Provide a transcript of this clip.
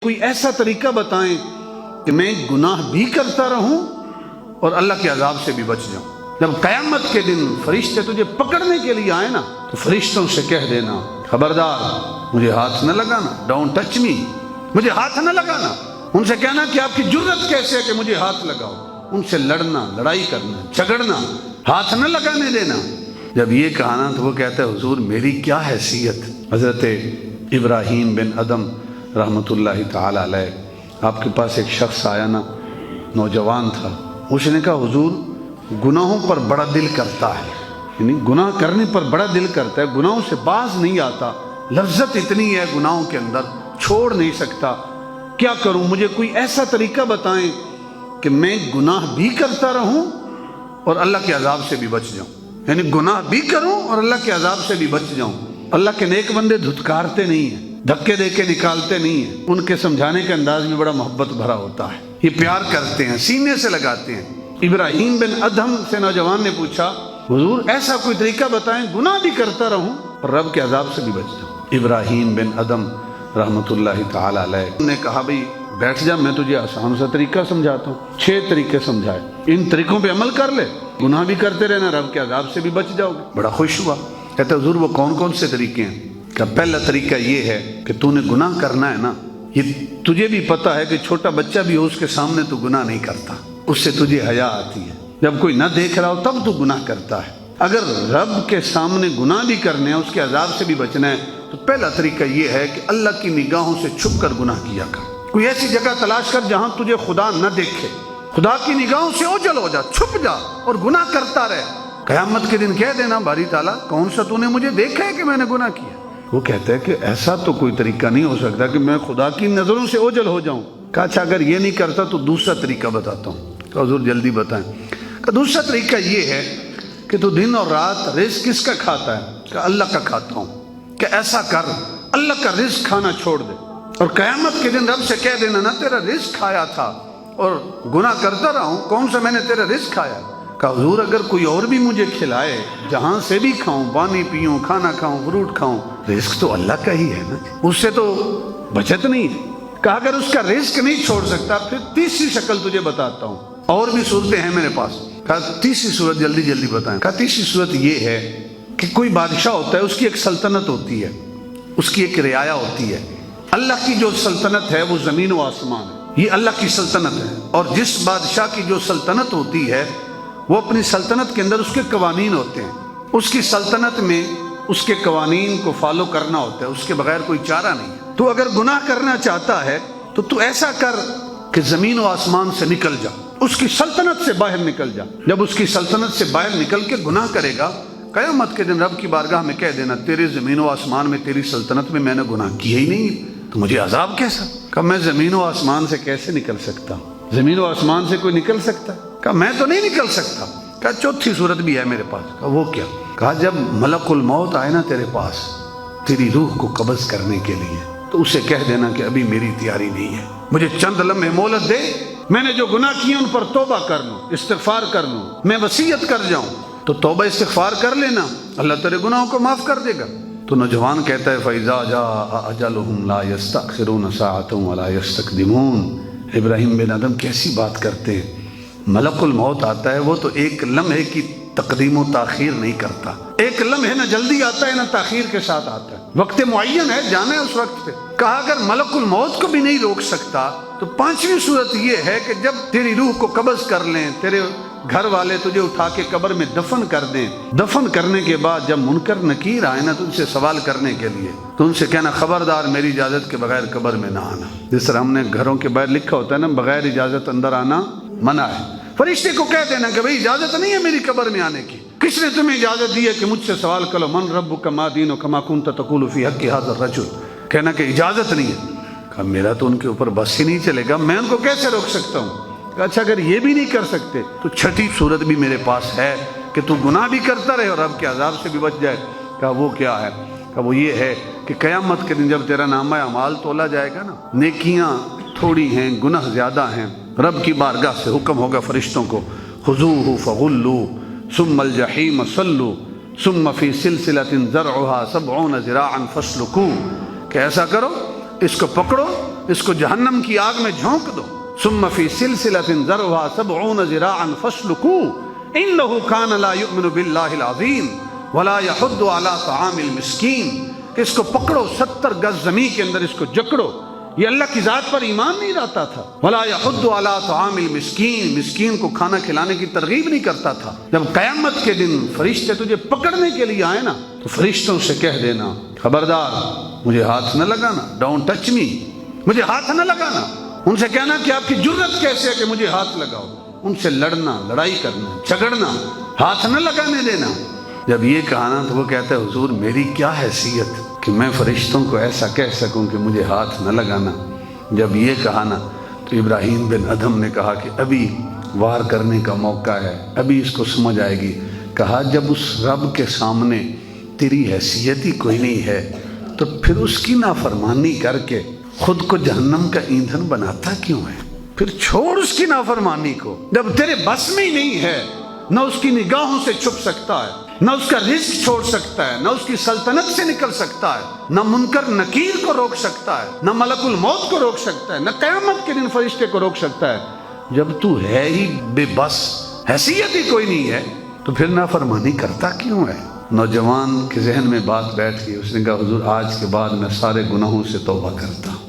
کوئی ایسا طریقہ بتائیں کہ میں گناہ بھی کرتا رہوں اور اللہ کے عذاب سے بھی بچ جاؤں۔ جب قیامت کے دن فرشتے تجھے پکڑنے کے لیے آئے نا تو فرشتوں سے کہہ دینا خبردار مجھے ہاتھ نہ لگانا، ڈونٹ ٹچ می، مجھے ہاتھ نہ لگانا۔ ان سے کہنا کہ آپ کی جرت کیسے ہے کہ مجھے ہاتھ لگاؤ، ان سے لڑنا، لڑائی کرنا، جھگڑنا، ہاتھ نہ لگانے دینا۔ جب یہ کہا نا تو وہ کہتا ہے حضور میری کیا حیثیت۔ حضرت ابراہیم بن ادم رحمۃ اللہ تعالی علیہ، آپ کے پاس ایک شخص آیا نا، نوجوان تھا، اس نے کہا حضور گناہوں پر بڑا دل کرتا ہے، یعنی گناہ کرنے پر بڑا دل کرتا ہے، گناہوں سے باز نہیں آتا، لذت اتنی ہے گناہوں کے اندر، چھوڑ نہیں سکتا، کیا کروں؟ مجھے کوئی ایسا طریقہ بتائیں کہ میں گناہ بھی کرتا رہوں اور اللہ کے عذاب سے بھی بچ جاؤں، یعنی گناہ بھی کروں اور اللہ کے عذاب سے بھی بچ جاؤں۔ اللہ کے نیک بندے دھتکارتے نہیں ہیں، دھکے دے کے نکالتے نہیں ہیں، ان کے سمجھانے کا انداز بھی بڑا محبت بھرا ہوتا ہے، یہ پیار کرتے ہیں، سینے سے لگاتے ہیں۔ ابراہیم بن ادہم سے نوجوان نے پوچھا حضور ایسا کوئی طریقہ بتائیں گناہ بھی کرتا رہوں اور رب کے عذاب سے بھی بچ جاؤں۔ ابراہیم بن ادہم رحمۃ اللہ تعالی علیہ نے کہا بھئی بیٹھ جا، میں تجھے آسان سا طریقہ سمجھاتا ہوں، 6 طریقے سمجھائے، ان طریقوں پہ عمل کر لے، گناہ بھی کرتے رہنا، رب کے عذاب سے بھی بچ جاؤ گے۔ بڑا خوش ہوا، کہتا حضور وہ کون کون سے طریقے ہیں؟ کہ پہلا طریقہ یہ ہے کہ تو نے گناہ کرنا ہے نا، یہ تجھے بھی پتا ہے کہ چھوٹا بچہ بھی ہو اس کے سامنے تو گناہ نہیں کرتا، اس سے تجھے حیا آتی ہے، جب کوئی نہ دیکھ رہا ہو تب تو گناہ کرتا ہے۔ اگر رب کے سامنے گناہ بھی کرنے ہیں، اس کے عذاب سے بھی بچنا ہے، تو پہلا طریقہ یہ ہے کہ اللہ کی نگاہوں سے چھپ کر گناہ کیا کر۔ کوئی ایسی جگہ تلاش کر جہاں تجھے خدا نہ دیکھے، خدا کی نگاہوں سے اوجھل ہو جا، چھپ جا اور گناہ کرتا رہے۔ قیامت کے دن کہہ دینا باری تعالیٰ کون سا تو نے مجھے دیکھا ہے کہ میں نے گناہ کیا؟ وہ کہتا ہے کہ ایسا تو کوئی طریقہ نہیں ہو سکتا کہ میں خدا کی نظروں سے اوجھل ہو جاؤں۔ کہا اچھا اگر یہ نہیں کرتا تو دوسرا طریقہ بتاتا ہوں۔ کہ حضور جلدی بتائیں۔ کہ دوسرا طریقہ یہ ہے کہ تو دن اور رات رزق کس کا کھاتا ہے؟ کہ اللہ کا کھاتا ہوں۔ کہ ایسا کر اللہ کا رزق کھانا چھوڑ دے اور قیامت کے دن رب سے کہہ دینا نہ تیرا رزق کھایا تھا اور گناہ کرتا رہا ہوں، کون سا میں نے تیرا رزق کھایا؟ کہ حضور اگر کوئی اور بھی مجھے کھلائے، جہاں سے بھی کھاؤں، پانی پیوں، کھانا کھاؤں، فروٹ کھاؤں، رزق تو اللہ کا ہی ہے نا، اس سے تو بچت نہیں ہے۔ کہا اگر اس کا رزق نہیں چھوڑ سکتا پھر تیسری شکل تجھے بتاتا ہوں، اور بھی صورتیں ہیں میرے پاس۔ کہا تیسری صورت جلدی جلدی بتائیں۔ کہا تیسری صورت یہ ہے کہ کوئی بادشاہ ہوتا ہے، اس کی ایک سلطنت ہوتی ہے، اس کی ایک رعایا ہوتی ہے۔ اللہ کی جو سلطنت ہے وہ زمین و آسمان ہے، یہ اللہ کی سلطنت ہے، اور جس بادشاہ کی جو سلطنت ہوتی ہے وہ اپنی سلطنت کے اندر اس کے قوانین ہوتے ہیں، اس کی سلطنت میں اس کے قوانین کو فالو کرنا ہوتا ہے، اس کے بغیر کوئی چارہ نہیں ہے۔ تو اگر گناہ کرنا چاہتا ہے تو ایسا کر کہ زمین و آسمان سے نکل جا، اس کی سلطنت سے باہر نکل جا۔ جب اس کی سلطنت سے باہر نکل کے گناہ کرے گا، قیامت کے دن رب کی بارگاہ میں کہہ دینا تیرے زمین و آسمان میں، تیری سلطنت میں نے گناہ کیا ہی نہیں، تو مجھے عذاب کیسا؟ کہ میں زمین و آسمان سے کیسے نکل سکتا ہوں؟ زمین و آسمان سے کوئی نکل سکتا ہے؟ کہا میں تو نہیں نکل سکتا۔ کہا چوتھی صورت بھی ہے میرے پاس۔ کہا وہ کیا؟ کہا جب ملک الموت آئے نا تیرے پاس تیری روح کو قبض کرنے کے لیے، تو اسے کہہ دینا کہ ابھی میری تیاری نہیں ہے، مجھے چند لمحے مہلت دے، میں نے جو گناہ کیے ان پر توبہ کر لوں، استغفار کر لوں، میں وصیت کر جاؤں۔ تو توبہ استغفار کر لینا، اللہ تیرے گناہوں کو معاف کر دے گا۔ تو نوجوان کہتا ہے فَإِذَا جَاءَ أَجَلُهُمْ لَا يَسْتَأْخِرُونَ سَاعَةً وَلَا يَسْتَقْدِمُونَ۔ ابراہیم بن ادم کیسی بات کرتے ہیں، ملک الموت آتا ہے وہ تو ایک لمحے کی تقدیم و تاخیر نہیں کرتا، ایک لمحے نہ جلدی آتا ہے نہ تاخیر کے ساتھ آتا ہے، وقت معین ہے، جانا ہے اس وقت پہ۔ کہا اگر ملک الموت کو بھی نہیں روک سکتا تو پانچویں صورت یہ ہے کہ جب تیری روح کو قبض کر لیں، تیرے گھر والے تجھے اٹھا کے قبر میں دفن کر دیں، دفن کرنے کے بعد جب منکر نکیر آئے نا تو ان سے سوال کرنے کے لیے، تو ان سے کہنا خبردار میری اجازت کے بغیر قبر میں نہ آنا۔ جس طرح ہم نے گھروں کے باہر لکھا ہوتا ہے نا بغیر اجازت اندر آنا منع ہے، فرشتے کو کہہ دینا کہ بھئی اجازت نہیں ہے میری قبر میں آنے کی، کس نے تمہیں اجازت دی ہے کہ مجھ سے سوال کرو، من ربک ما دینک ما کنت تقول فی حق ھذا الرجل، کہنا کہ اجازت نہیں ہے۔ کہا میرا تو ان کے اوپر بس ہی نہیں چلے گا، میں ان کو کیسے روک سکتا ہوں؟ کہا اچھا اگر یہ بھی نہیں کر سکتے تو چھٹی صورت بھی میرے پاس ہے کہ تو گناہ بھی کرتا رہے اور رب کے عذاب سے بھی بچ جائے۔ کہا وہ کیا ہے؟ کہا وہ یہ ہے کہ قیامت کے دن جب تیرا نامہ اعمال تولا جائے گا نا، نیکیاں تھوڑی ہیں، گناہ زیادہ ہیں، رب کی بارگاہ سے حکم ہوگا فرشتوں کو خذوہ فغلوا ثم الجحیم صلوا ثم فی سلسلۃ ذرعها 70 ذراعا فاسلکوہ، کہ ایسا کرو اس کو پکڑو، اس کو جہنم کی آگ میں جھونک دو. ثم فی سلسلۃ ذرعها 70 ذراعا فاسلکوہ انہ کان لا یؤمن باللہ العظیم ولا یحض علی طعام المسکین. کہ اس کو پکڑو 70 گز زمین کے اندر اس کو جکڑو. یہ اللہ کی ذات پر ایمان نہیں لاتا تھا. ولا یحض علی طعام المسکین، مسکین کو کھانا کھلانے کی ترغیب نہیں کرتا تھا. جب قیامت کے دن فرشتے تجھے پکڑنے کے لیے آئے نا تو فرشتوں سے کہہ دینا خبردار مجھے ہاتھ نہ لگانا، ڈونٹ ٹچ می، مجھے ہاتھ نہ لگانا. ان سے کہنا کہ آپ کی جرت کیسے ہے کہ مجھے ہاتھ لگاؤ. ان سے لڑنا، لڑائی کرنا، جھگڑنا، ہاتھ نہ لگانے دینا. جب یہ کہا نا تو وہ کہتا ہے حضور میری کیا حیثیت کہ میں فرشتوں کو ایسا کہہ سکوں کہ مجھے ہاتھ نہ لگانا. جب یہ کہا نا تو ابراہیم بن ادھم نے کہا کہ ابھی وار کرنے کا موقع ہے، ابھی اس کو سمجھ آئے گی. کہا جب اس رب کے سامنے تیری حیثیت ہی کوئی نہیں ہے تو پھر اس کی نافرمانی کر کے خود کو جہنم کا ایندھن بناتا کیوں ہے؟ پھر چھوڑ اس کی نافرمانی کو. جب تیرے بس میں ہی نہیں ہے، نہ اس کی نگاہوں سے چھپ سکتا ہے، نہ اس کا رزق چھوڑ سکتا ہے، نہ اس کی سلطنت سے نکل سکتا ہے، نہ منکر نکیر کو روک سکتا ہے، نہ ملک الموت کو روک سکتا ہے، نہ قیامت کے دن فرشتے کو روک سکتا ہے. جب تو ہے ہی بے بس، حیثیت ہی کوئی نہیں ہے، تو پھر نافرمانی کرتا کیوں ہے؟ نوجوان کے ذہن میں بات بیٹھ گئی. اس نے کہا حضور آج کے بعد میں سارے گناہوں سے توبہ کرتا ہوں.